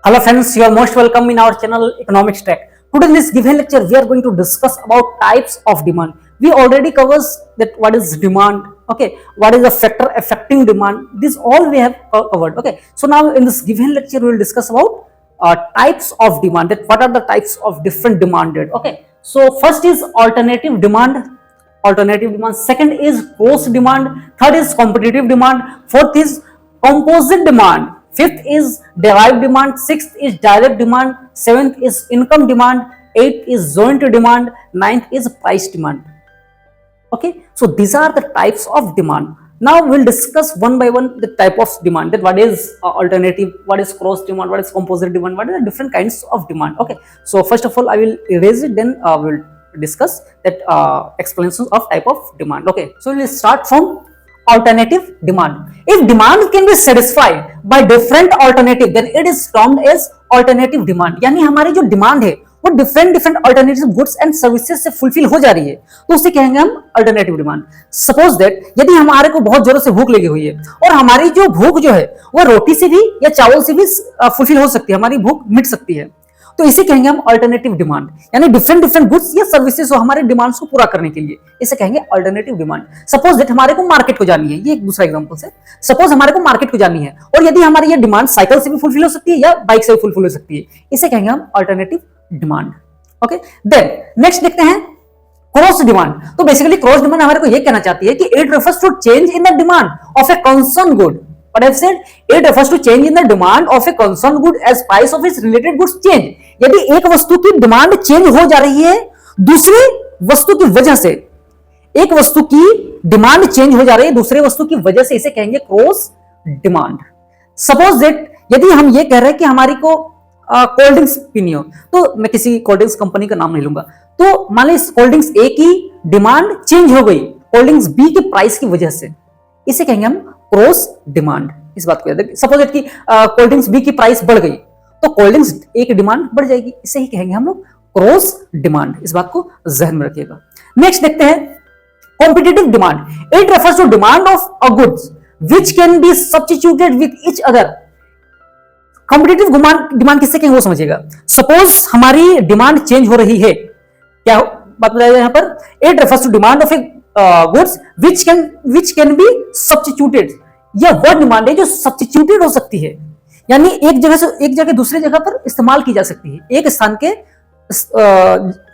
Hello friends, you are most welcome in our channel Economics Tech. Today in this given lecture, we are going to discuss about types of demand. We already covers that what is demand, okay, what is the factor affecting demand. This all we have covered, okay. So now in this given lecture, we will discuss about types of demand. That what are the types of different demanded, okay. So first is alternative demand. Second is cross demand. Third is competitive demand. Fourth is composite demand. Fifth is derived demand. Sixth is direct demand. Seventh is income demand. Eighth is joint demand. Ninth is price demand. Okay, so these are the types of demand. Now we'll discuss one by one the type of demand. That what is alternative, what is cross demand, what is composite demand, what are the different kinds of demand. Okay, so first of all I will erase it, then we'll discuss that explanations of type of demand. Okay, so we'll start from alternative demand. If demand can be satisfied by different alternative, then it is termed as alternative demand. यानी हमारी जो demand है वो different alternative goods and services से fulfil हो जा रही है, तो उसे कहेंगे हम अल्टरनेटिव डिमांड. सपोज दैट यदि हमारे को बहुत जोरों से भूख लगी हुई है और हमारी जो भूख जो है वो रोटी से भी या चावल से भी फुलफिल हो सकती है, हमारी भूख मिट सकती है, तो इसे कहेंगे हम अल्टरनेटिव डिमांड. यानी डिफरेंट गुड्स या सर्विसेज हो हमारे डिमांड्स को पूरा करने के लिए, इसे कहेंगे अल्टरनेटिव डिमांड. सपोज दैट हमारे को मार्केट को जानी है, ये एक दूसरा एग्जांपल है. सपोज हमारे को मार्केट को जानी है और यदि हमारी ये डिमांड साइकिल से भी फुलफिल हो सकती है या बाइक से भी फुलफिल हो सकती है, इसे कहेंगे हम alternative demand. Okay, then next देखते हैं क्रॉस डिमांड. तो बेसिकली क्रॉस डिमांड हमारे को ये कहना चाहती है कि it refers to change in the demand of a concern good. What I've said, it refers to change in the demand of a concerned good as price of its related goods change. यदि एक वस्तु की demand change हो जा रही है दूसरी वस्तु की वजह से, एक वस्तु की डिमांड चेंज हो जा रही है दूसरे वस्तु की वजह से, इसे कहेंगे क्रॉस डिमांड. सपोज दैट यदि हम ये कह रहे हैं कि हमारी को कोल्ड ड्रिंक्स पीनी हो, तो मैं किसी कोल्ड ड्रिंक्स कंपनी का नाम नहीं लूंगा, तो मान ली कोल्ड ड्रिंक्स ए की डिमांड चेंज हो गई कोल्ड ड्रिंक्स बी के प्राइस की वजह से, इसे कहेंगे हम क्रॉस डिमांड. इस बात को याद रखिए. सपोज कि कोल्ड ड्रिंक्स बी की प्राइस बढ़ गई तो कोल्ड ड्रिंक्स ए की डिमांड बढ़ जाएगी, इसे ही कहेंगे हम लोग क्रॉस डिमांड. इस बात को जहन में रखिएगा. नेक्स्ट देखते हैं competitive demand. It refers to demand of a goods which can be substituted with each other. Competitive demand किससे कहेंगे वो समझिएगा. सपोज हमारी डिमांड चेंज हो रही है, क्या बात बताया यहां पर, it refers to demand of a goods which can be substituted. यह वह डिमांड है जो सब्स्टिट्यूटेड हो सकती है, यानी एक जगह से एक जगह दूसरे जगह पर इस्तेमाल की जा सकती है, एक स्थान के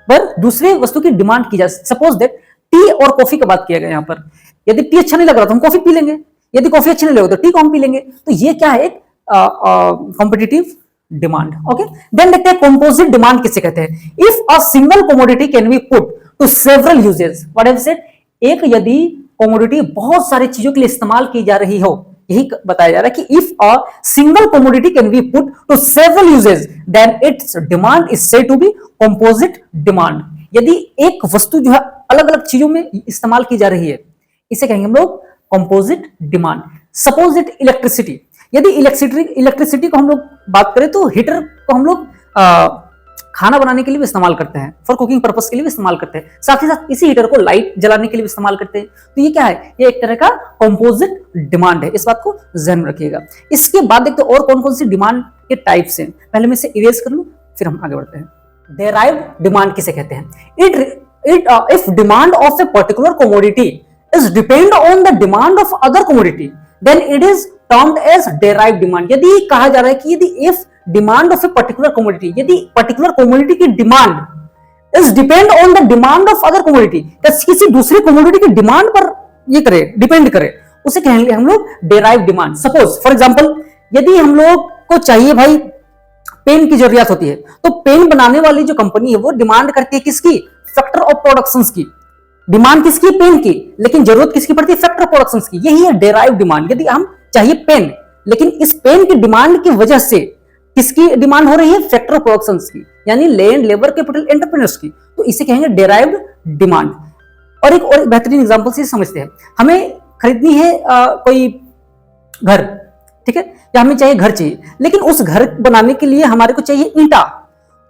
पर दूसरे वस्तु की डिमांड की जा सकती है. सपोज दैट टी और कॉफी की बात किया गया यहाँ पर. यदि टी अच्छा नहीं लग रहा तो हम कॉफी पी लेंगे, यदि कॉफी अच्छी नहीं लगे तो टी को हम पी लेंगे. तो ये क्या है, एक कॉम्पिटिटिव डिमांड. ओके, देन देखते हैं कंपोजिट डिमांड किसे कहते हैं. If a single commodity can be put to several uses. What I have said, एक यदि कमोडिटी बहुत सारी चीजों के लिए इस्तेमाल की जा रही हो, यही बताया जा रहा है कि if a single commodity can be put to several uses then its demand is said to be composite demand. यदि एक वस्तु जो है अलग अलग चीजों में इस्तेमाल की जा रही है, इसे कहेंगे हम लोग composite demand. Suppose it electricity. यदि इलेक्ट्रिसिटी को हम लोग बात करें तो हीटर को हम लोग खाना बनाने के लिए भी इस्तेमाल करते हैं, फॉर कुकिंग पर्पस के लिए भी इस्तेमाल करते हैं, साथ ही साथ इसी हीटर को लाइट जलाने के लिए भी इस्तेमाल करते हैं. तो ये क्या है, ये एक तरह का कंपोजिट डिमांड है. इस बात को ध्यान में रखिएगा. इसके बाद देखते हैं और कौन कौन सी डिमांड के टाइप्स हैं. पहले मैं इसे इरेज कर लूं फिर हम आगे बढ़ते हैं. डेराइव्ड डिमांड किसे कहते हैं. If demand of a particular commodity is depend on the demand of other commodity then it is termed as derived demand. यदि कहा जा रहा है कि यदि if demand of a particular commodity, यदि पर्टिकुलर कमोडिटी की demand is depend on the demand of other commodity, किसी दूसरी कमोडिटी की डिमांड पर ये करे, डिपेंड करे, उसे कहेंगे हम लोग derived demand. Suppose for example यदि हम लोग को चाहिए भाई पेन की जरूरत होती है, तो पेन बनाने वाली जो कंपनी है वो डिमांड करती है किसकी, फैक्टर ऑफ प्रोडक्शन की. डिमांड किसकी, पेन की, लेकिन जरूरत किसकी पड़ती है, फैक्टर ऑफ प्रोडक्शन की. यही है डेराइव्ड डिमांड. यदि हम चाहिए पेन, लेकिन इस पेन की डिमांड की वजह से किसकी डिमांड हो रही है, फैक्टर ऑफ प्रोडक्शन की, यानी लैंड लेबर कैपिटल एंटरप्रेन्योर्स की, तो इसे कहेंगे डेराइव्ड डिमांड. और एक बेहतरीन एग्जांपल से समझते हैं. हमें खरीदनी है कोई घर, ठीक है, या हमें चाहिए घर चाहिए, लेकिन उस घर बनाने के लिए हमारे को चाहिए ईंटा.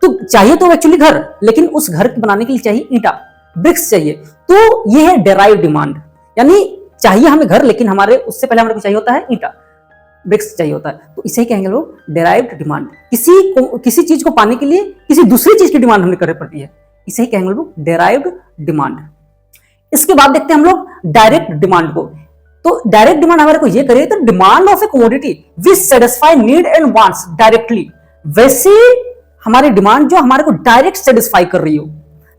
तो चाहिए तो एक्चुअली घर, लेकिन उस घर बनाने के लिए चाहिए ईंटा, ब्रिक्स चाहिए. तो ये है डेराइव्ड डिमांड. यानी चाहिए हमें घर, लेकिन हमारे उससे पहले हमारे को चाहिए होता है ईंटा. ब्रिक्स चाहिए होता है, तो इसे ही कहेंगे लोग डेराइव्ड डिमांड। किसी चीज को पाने के लिए किसी दूसरी चीज की डिमांड हमें करनी पड़ती है, इसे ही कहेंगे लोग डेराइव्ड डिमांड। इसके बाद देखते हैं हम लोग डायरेक्ट डिमांड को। तो डायरेक्ट डिमांड हमारे को ये करिए तो demand of a commodity which satisfy need and wants directly, वैसे हमारी डिमांड जो हमारे को डायरेक्ट सेटिस्फाई कर रही हो।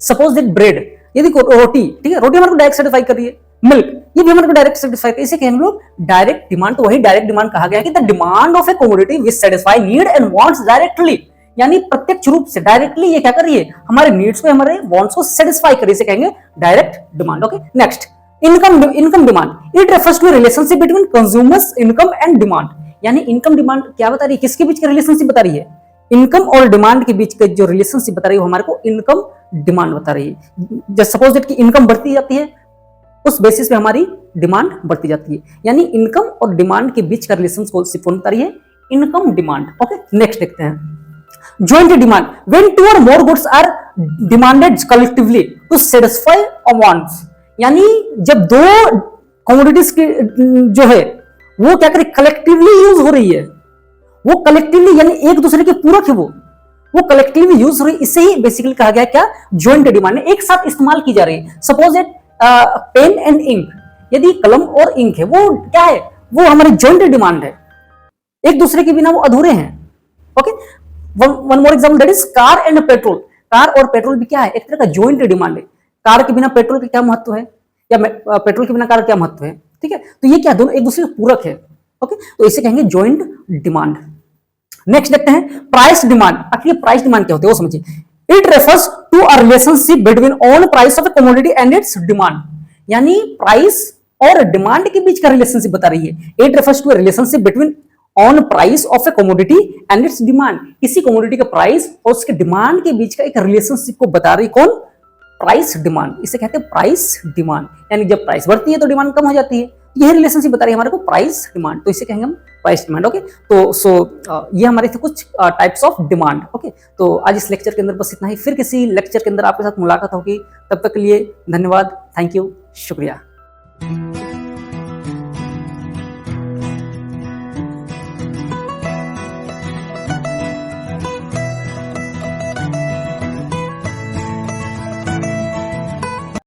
सपोज दैट ब्रेड, यदि रोटी, ठीक है, रोटी हमारे को डायरेक्ट सेटिस्फाई कर रही है, मिल्क ये भी हमारे को डायरेक्ट सेटिस्फाई कर, इसे कहेंगे हम लोग डायरेक्ट डिमांड। तो वही डायरेक्ट डिमांड कहा गया कि the demand of a commodity which satisfy need and wants directly, यानी प्रत्यक्ष रूप से डायरेक्टली ये क्या कर रही है, हमारे नीड्स को, हमारे वांट्स को सेटिस्फाई कर रही है, इसे कहेंगे direct demand. Okay, next income demand, it refers to relationship between consumers income and demand. यानी इनकम डिमांड क्या बता रही है, किसके बीच का रिलेशनशिप बता रही है, इनकम और डिमांड के बीच का जो रिलेशनशिप बता रही है वो हमारे को इनकम डिमांड बता रही है। जस्ट सपोज दैट कि इनकम बढ़ती जाती है, उस बेसिस पे हमारी डिमांड बढ़ती जाती है, यानी इनकम और डिमांड के बीच का रिलेशनशिप कौन बता रही है, इनकम डिमांड। ओके, नेक्स्ट देखते हैं joint demand, when two or more goods are demanded collectively to satisfy a wants। यानी जब दो कमोडिटीज की जो है वो क्या करे, कलेक्टिवली यूज हो रही है, वो कलेक्टिवली यानी एक दूसरे के पूरक है, वो कलेक्टिवली यूज हो रही है, इसे ही बेसिकली कहा गया क्या, जॉइंट डिमांड, एक साथ इस्तेमाल की जा रही है। Suppose at pen and ink, यदि कलम और इंक है वो क्या है, वो हमारी जॉइंट डिमांड है, एक दूसरे के बिना वो अधूरे हैं। Okay, one more example that is car and petrol. Car और पेट्रोल भी क्या है, एक तरह का जॉइंट डिमांड है। कार के बिना पेट्रोल का क्या महत्व है, या पेट्रोल के बिना कार का क्या महत्व है, ठीक है, तो ये क्या दोनों एक दूसरे के पूरक है। ओके, तो इसे कहेंगे जॉइंट डिमांड। नेक्स्ट देखते हैं प्राइस डिमांड। आखिर प्राइस डिमांड क्या होती है वो समझिए। It refers to a relationship between on price of a commodity and its demand, यानी प्राइस और डिमांड के बीच का रिलेशनशिप बता रही है। It refers to a relationship between on price of a commodity and its demand, किसी commodity का प्राइस और उसके डिमांड के बीच का एक रिलेशनशिप को बता रही कौन, प्राइस डिमांड। इसे कहते हैं प्राइस डिमांड, यानी जब प्राइस बढ़ती है तो डिमांड कम हो जाती है, यह रिलेशनशिप बता रही है हमारे को प्राइस डिमांड, तो इसे कहेंगे हम प्राइस डिमांड। ओके, तो ये हमारे थे कुछ टाइप्स ऑफ डिमांड। ओके, तो आज इस लेक्चर के अंदर बस इतना ही, फिर किसी लेक्चर के अंदर आपके साथ मुलाकात होगी, तब तक के लिए धन्यवाद, थैंक यू, शुक्रिया।